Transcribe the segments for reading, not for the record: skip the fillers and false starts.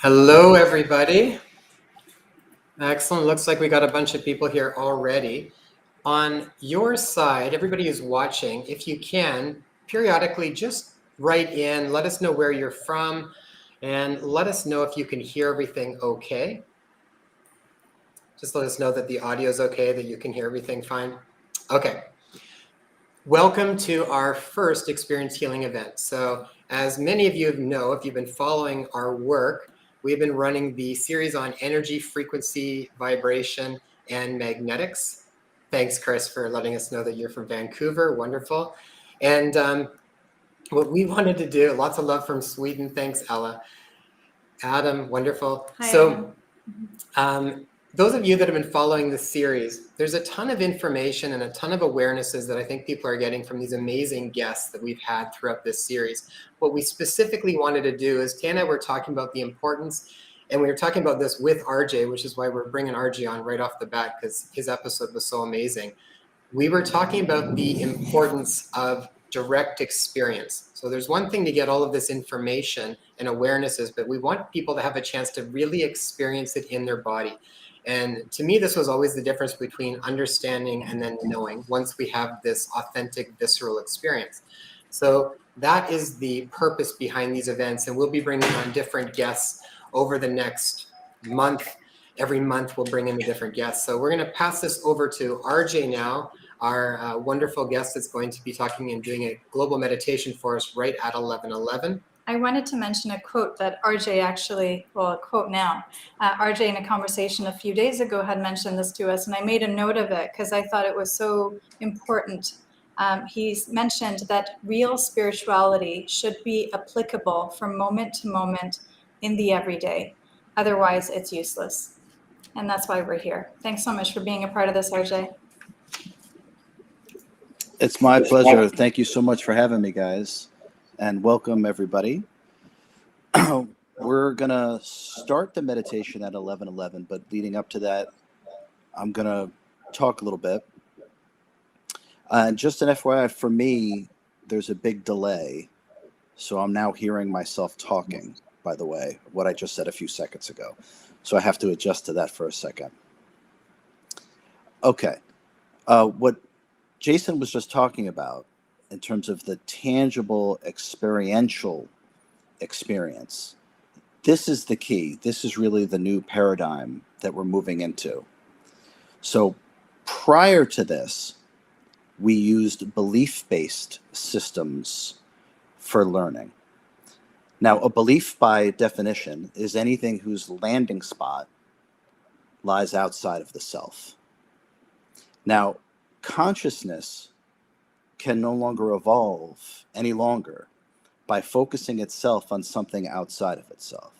Hello, everybody. Excellent. Looks like we got a bunch of people here already. On your side, everybody who's watching, if you can, periodically just write in, let us know where you're from, and let us know if you can hear everything okay. Just let us know that the audio is okay, that you can hear everything fine. Okay. Welcome to our first Experience Healing event. So, as many of you know, if you've been following our work, we've been running the series on energy, frequency, vibration, and magnetics. Thanks, Chris, for letting us know that you're from Vancouver. Wonderful. And what we wanted to do, lots of love from Sweden. Thanks, Ella. Adam, wonderful. Hi, so, those of you that have been following this series, there's a ton of information and a ton of awarenesses that I think people are getting from these amazing guests that we've had throughout this series. What we specifically wanted to do is Tana, we're talking about the importance, and we were talking about this with RJ, which is why we're bringing RJ on right off the bat, because his episode was so amazing. We were talking about the importance of direct experience. So there's one thing to get all of this information and awarenesses, but we want people to have a chance to really experience it in their body. And to me, this was always the difference between understanding and then knowing once we have this authentic, visceral experience. So that is the purpose behind these events. And we'll be bringing on different guests over the next month. Every month, we'll bring in a different guest. So we're going to pass this over to RJ now, our wonderful guest that's going to be talking and doing a global meditation for us right at 11:11. I wanted to mention a quote that RJ actually, well, a quote now. RJ in a conversation a few days ago had mentioned this to us, and I made a note of it because I thought it was so important. He's mentioned that real spirituality should be applicable from moment to moment in the everyday. Otherwise, it's useless. And that's why we're here. Thanks so much for being a part of this, RJ. It's my pleasure. Thank you so much for having me, guys. And welcome, everybody. We're going to start the meditation at 11:11, but leading up to that, I'm going to talk a little bit. And just an FYI, for me, there's a big delay. So I'm now hearing myself talking, by the way, what I just said a few seconds ago. So I have to adjust to that for a second. Okay. What Jason was just talking about in terms of the tangible experiential experience, this is the key. This is really the new paradigm that we're moving into. So prior to this, we used belief-based systems for learning. Now, a belief by definition is anything whose landing spot lies outside of the self. Now, consciousness can no longer evolve any longer by focusing itself on something outside of itself.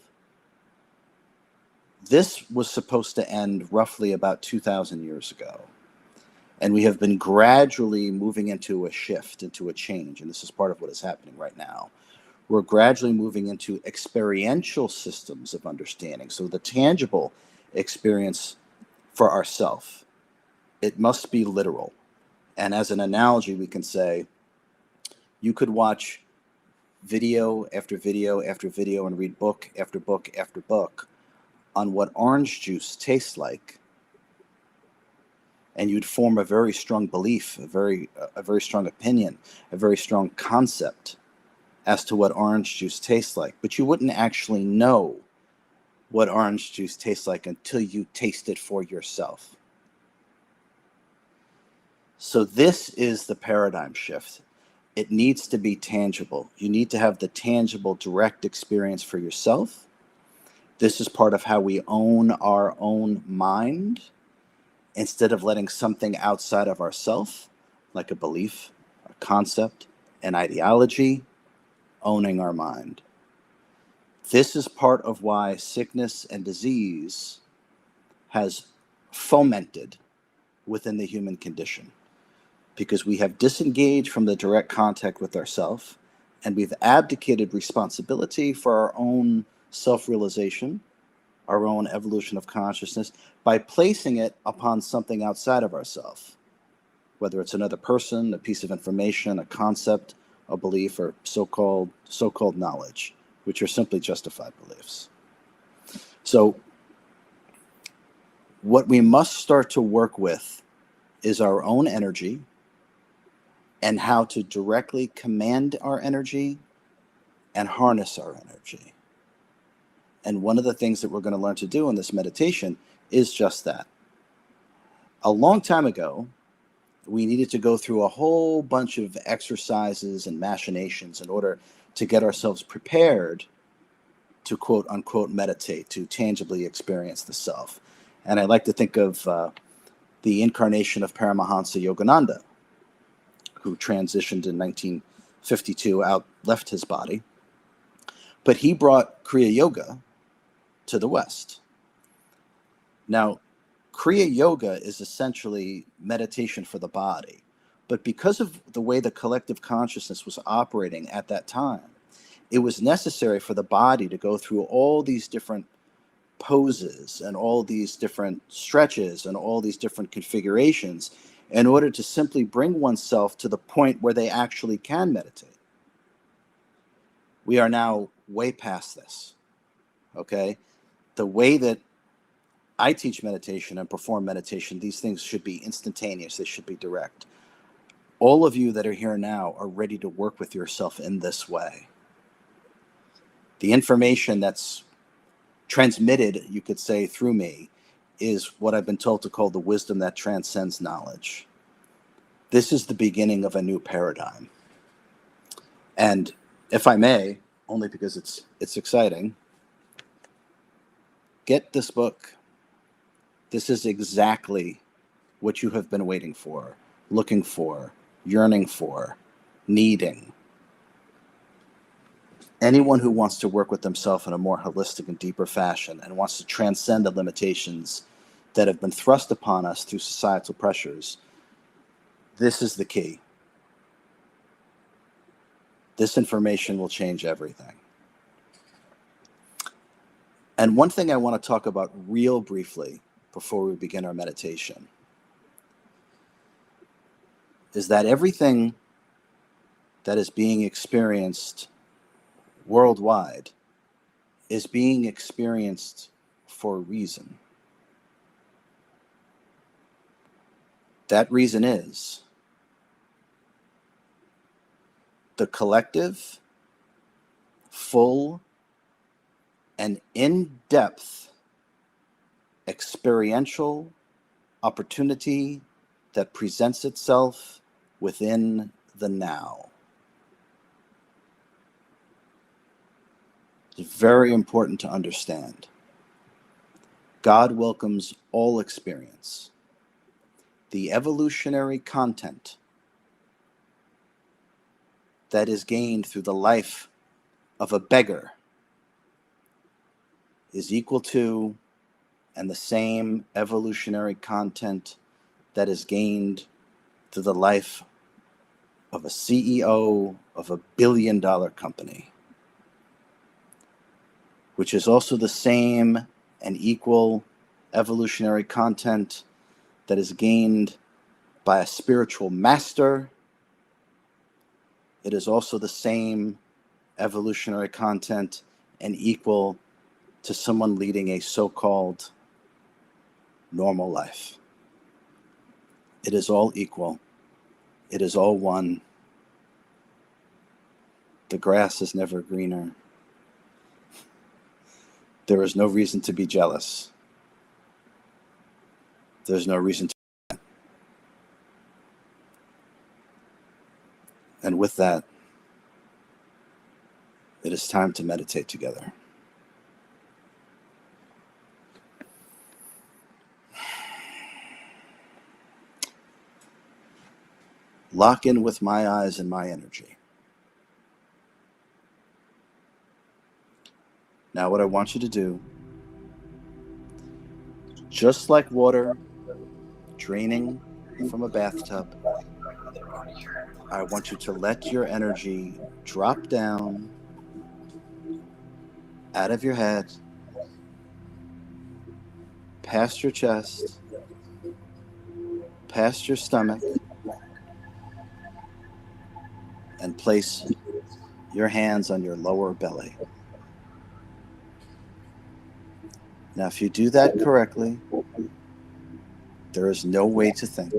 This was supposed to end roughly about 2,000 years ago. And we have been gradually moving into a shift, into a change. And this is part of what is happening right now. We're gradually moving into experiential systems of understanding. So the tangible experience for ourself, it must be literal. And as an analogy, we can say you could watch video after video after video and read book after book after book on what orange juice tastes like, and you'd form a very strong belief, a very strong opinion, a very strong concept as to what orange juice tastes like. But you wouldn't actually know what orange juice tastes like until you taste it for yourself. So this is the paradigm shift. It needs to be tangible. You need to have the tangible, direct experience for yourself. This is part of how we own our own mind, instead of letting something outside of ourself, like a belief, a concept, an ideology, owning our mind. This is part of why sickness and disease has fomented within the human condition, because we have disengaged from the direct contact with ourself, and we've abdicated responsibility for our own self-realization, our own evolution of consciousness, by placing it upon something outside of ourselves, whether it's another person, a piece of information, a concept, a belief, or so-called knowledge, which are simply justified beliefs. So what we must start to work with is our own energy and how to directly command our energy and harness our energy. And one of the things that we're going to learn to do in this meditation is just that. A long time ago, we needed to go through a whole bunch of exercises and machinations in order to get ourselves prepared to quote unquote meditate, to tangibly experience the self. And I like to think of the incarnation of Paramahansa Yogananda, who transitioned in 1952, left his body. But he brought Kriya Yoga to the West. Now, Kriya Yoga is essentially meditation for the body. But because of the way the collective consciousness was operating at that time, it was necessary for the body to go through all these different poses and all these different stretches and all these different configurations in order to simply bring oneself to the point where they actually can meditate. We are now way past this, okay? The way that I teach meditation and perform meditation, these things should be instantaneous. They should be direct. All of you that are here now are ready to work with yourself in this way. The information that's transmitted, you could say, through me is what I've been told to call the wisdom that transcends knowledge. This is the beginning of a new paradigm. And if I may, only because it's exciting, get this book. This is exactly what you have been waiting for, looking for, yearning for, needing. Anyone who wants to work with themselves in a more holistic and deeper fashion and wants to transcend the limitations that have been thrust upon us through societal pressures, this is the key. This information will change everything. And one thing I want to talk about real briefly before we begin our meditation is that everything that is being experienced worldwide is being experienced for a reason. That reason is the collective, full, and in-depth experiential opportunity that presents itself within the now. It's very important to understand. God welcomes all experience. The evolutionary content that is gained through the life of a beggar is equal to and the same evolutionary content that is gained through the life of a CEO of $1 billion company, which is also the same and equal evolutionary content that is gained by a spiritual master. It is also the same evolutionary content and equal to someone leading a so-called normal life. It is all equal. It is all one. The grass is never greener. There is no reason to be jealous. There's no reason to. And with that, it is time to meditate together. Lock in with my eyes and my energy. Now what I want you to do, just like water draining from a bathtub, I want you to let your energy drop down out of your head, past your chest, past your stomach, and place your hands on your lower belly. Now, if you do that correctly, there is no way to think.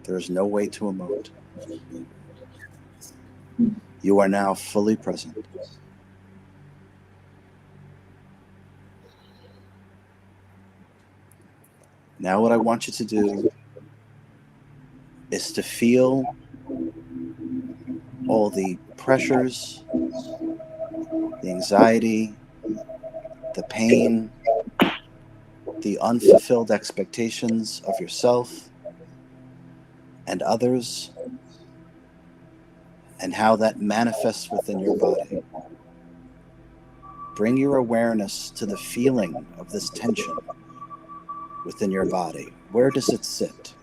There is no way to emote. You are now fully present. Now what I want you to do is to feel all the pressures, the anxiety, the pain, the unfulfilled expectations of yourself and others, and how that manifests within your body. Bring your awareness to the feeling of this tension within your body. Where does it sit?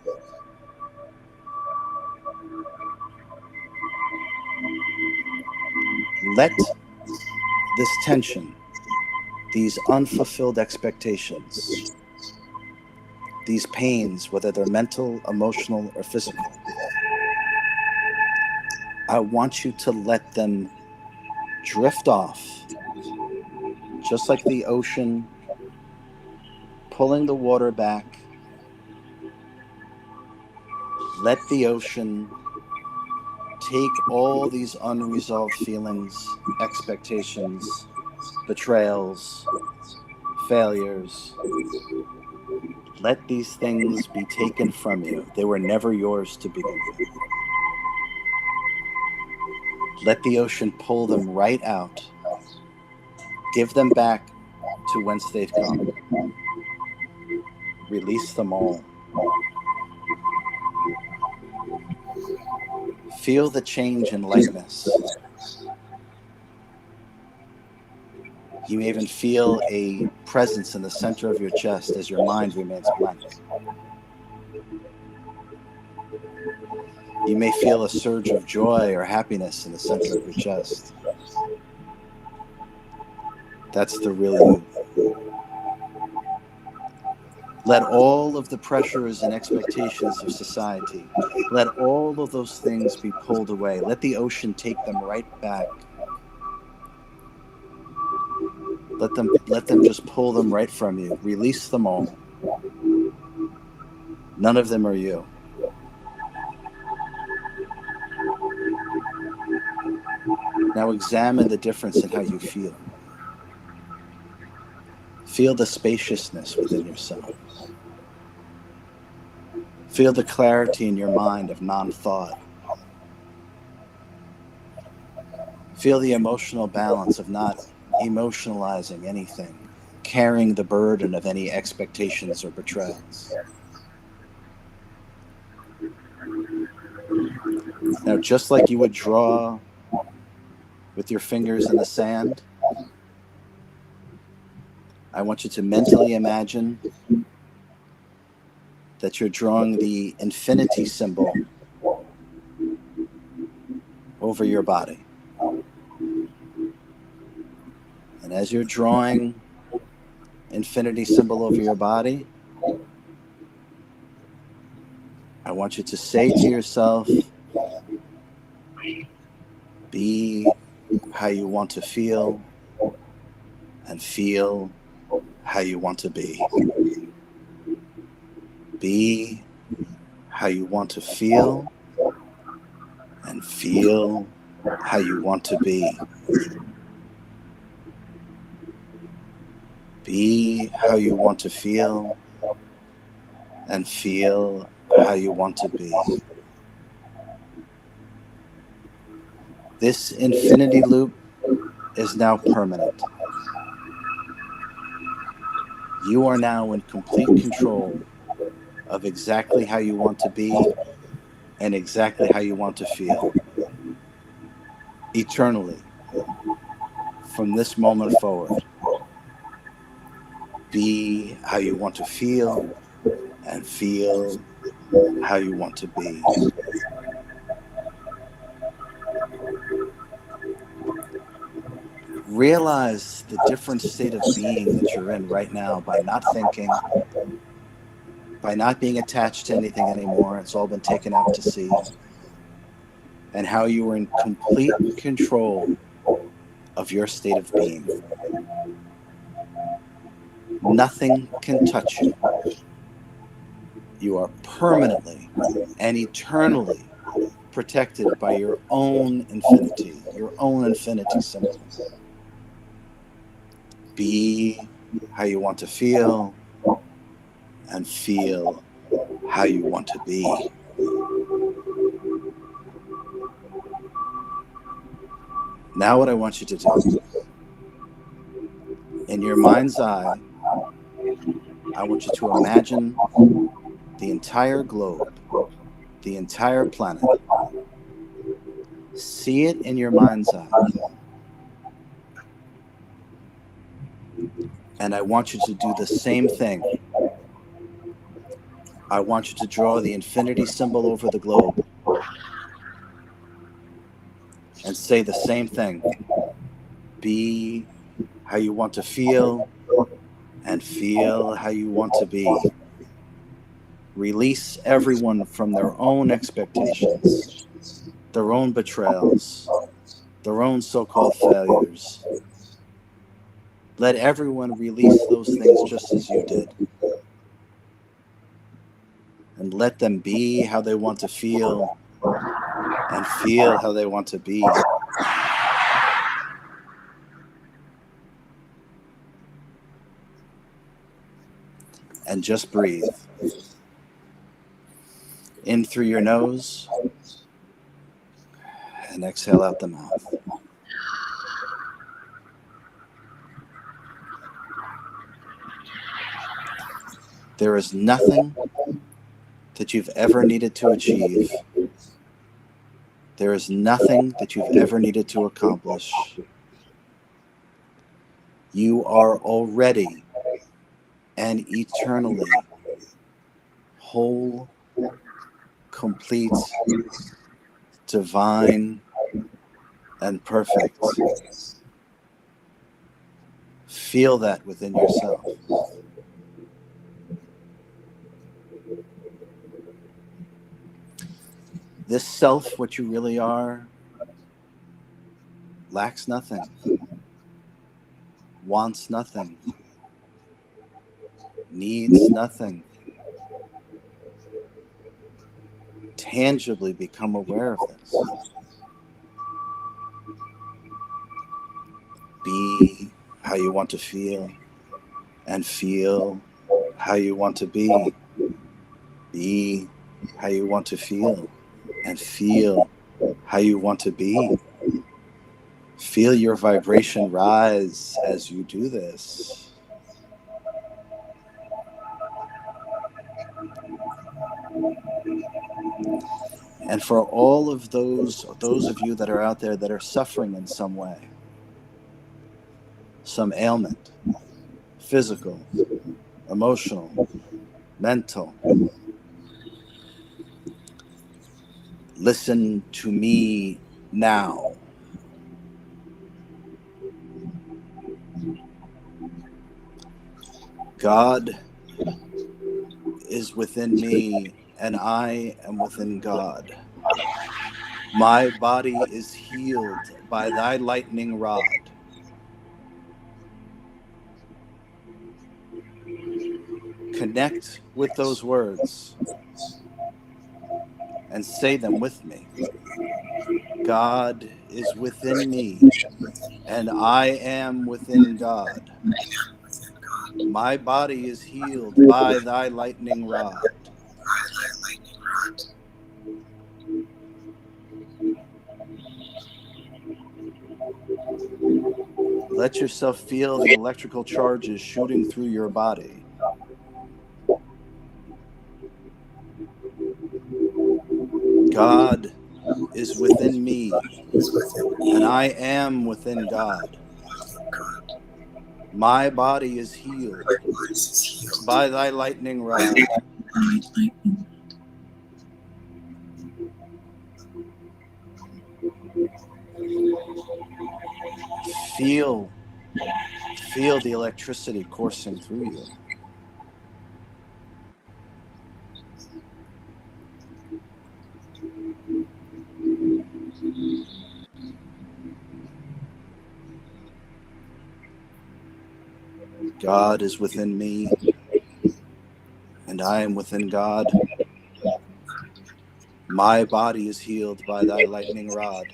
Let this tension, these unfulfilled expectations, these pains, whether they're mental, emotional, or physical, I want you to let them drift off, just like the ocean pulling the water back. Let the ocean take all these unresolved feelings, expectations, betrayals, failures. Let these things be taken from you. They were never yours to begin with. Let the ocean pull them right out. Give them back to whence they've come. Release them all. Feel the change in lightness. You may even feel a presence in the center of your chest as your mind remains blank. You may feel a surge of joy or happiness in the center of your chest. That's the real you. Let all of the pressures and expectations of society, let all of those things be pulled away. Let the ocean take them right back. Let them just pull them right from you. Release them all. None of them are you. Now examine the difference in how you feel. Feel the spaciousness within yourself. Feel the clarity in your mind of non-thought. Feel the emotional balance of not emotionalizing anything, carrying the burden of any expectations or betrayals. Now, just like you would draw with your fingers in the sand, I want you to mentally imagine that you're drawing the infinity symbol over your body. And as you're drawing infinity symbol over your body, I want you to say to yourself, be how you want to feel, and feel how you want to be. Be how you want to feel, and feel how you want to be. Be how you want to feel, and feel how you want to be. This infinity loop is now permanent. You are now in complete control of exactly how you want to be and exactly how you want to feel. Eternally, from this moment forward, be how you want to feel and feel how you want to be. Realize the different state of being that you're in right now by not thinking, by not being attached to anything anymore. It's all been taken out to sea. And how you are in complete control of your state of being. Nothing can touch you. You are permanently and eternally protected by your own infinity symbol. Be how you want to feel, and feel how you want to be. Now what I want you to do, in your mind's eye, I want you to imagine the entire globe, the entire planet. See it in your mind's eye. And I want you to do the same thing. I want you to draw the infinity symbol over the globe and say the same thing. Be how you want to feel, and feel how you want to be. Release everyone from their own expectations, their own betrayals, their own so-called failures. Let everyone release those things just as you did. And let them be how they want to feel, and feel how they want to be. And just breathe. In through your nose, and exhale out the mouth. There is nothing that you've ever needed to achieve. There is nothing that you've ever needed to accomplish. You are already and eternally whole, complete, divine, and perfect. Feel that within yourself. This self, what you really are, lacks nothing, wants nothing, needs nothing. Tangibly become aware of this. Be how you want to feel, and feel how you want to be. Be how you want to feel, and feel how you want to be. Feel your vibration rise as you do this. And for all of those of you that are out there that are suffering in some way, some ailment, physical, emotional, mental, listen to me now. God is within me, and I am within God. My body is healed by thy lightning rod. Connect with those words and say them with me. God is within me, and I am within God. My body is healed by thy lightning rod. Let yourself feel the electrical charges shooting through your body. God is within me, and I am within God. My body is healed by thy lightning rod. Feel the electricity coursing through you. God is within me, and I am within God. My body is healed by thy lightning rod.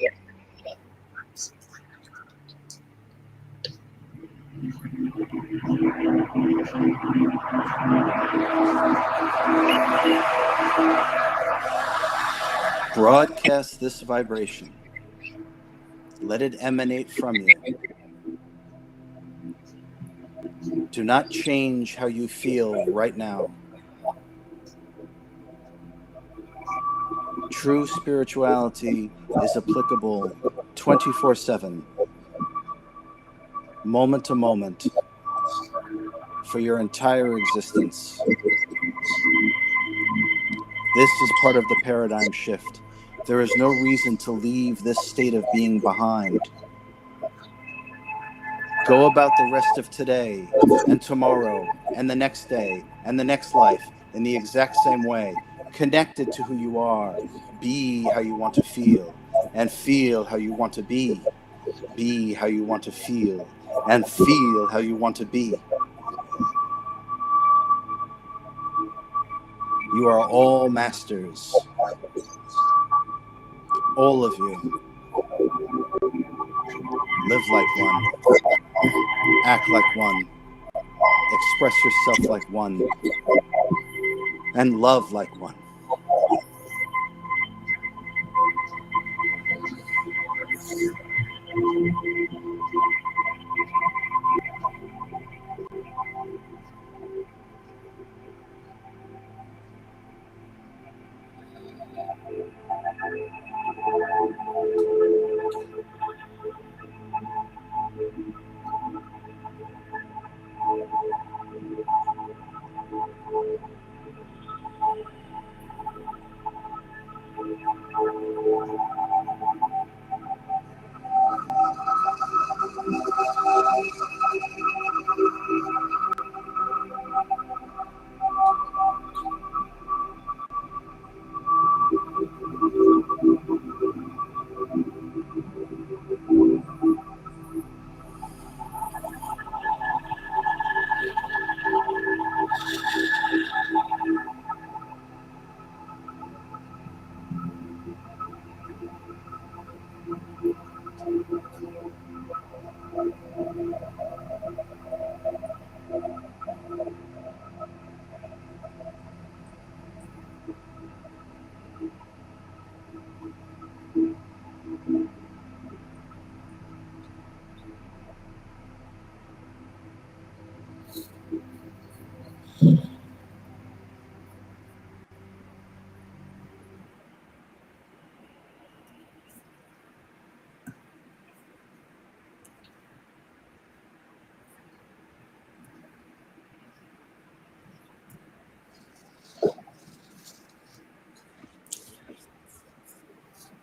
Broadcast this vibration. Let it emanate from you. Do not change how you feel right now. True spirituality is applicable 24/7, moment to moment, for your entire existence. This is part of the paradigm shift. There is no reason to leave this state of being behind. Go about the rest of today and tomorrow and the next day and the next life in the exact same way, connected to who you are. Be how you want to feel, and feel how you want to be. Be how you want to feel, and feel how you want to be. You are all masters. All of you. Live like one. Act like one. Express yourself like one. And love like one.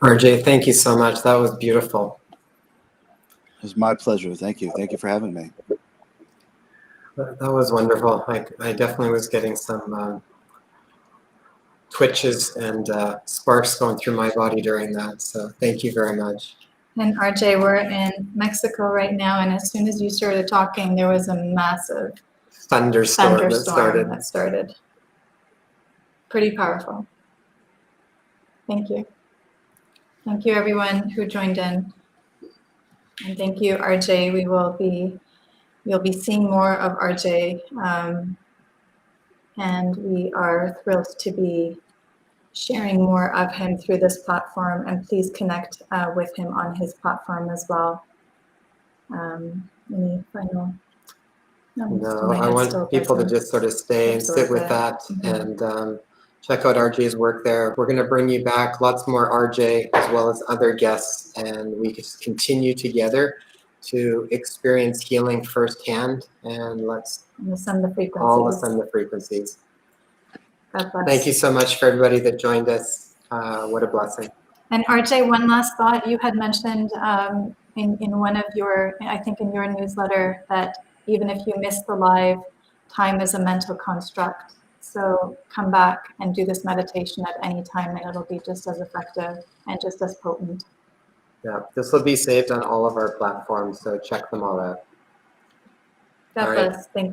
RJ, thank you so much. That was beautiful. It was my pleasure. Thank you. Thank you for having me. That was wonderful. I definitely was getting some twitches and sparks going through my body during that. So thank you very much. And RJ, we're in Mexico right now, and as soon as you started talking, there was a massive Thunderstorm that started. Pretty powerful. Thank you. Thank you, everyone who joined in. And thank you, RJ. You'll be seeing more of RJ. And we are thrilled to be sharing more of him through this platform. And please connect with him on his platform as well. Any final? No, I want people to just sort of stay and sit with that and check out RJ's work there. We're going to bring you back lots more RJ as well as other guests, and we can continue together to experience healing firsthand. And let's ascend the frequencies. All ascend the frequencies. God bless. Thank you so much for everybody that joined us. What a blessing. And RJ, one last thought. You had mentioned in one of your, I think in your newsletter, that even if you miss the live, time is a mental construct. So come back and do this meditation at any time, and it'll be just as effective and just as potent. Yeah, this will be saved on all of our platforms, so check them all out. God bless. Thank you.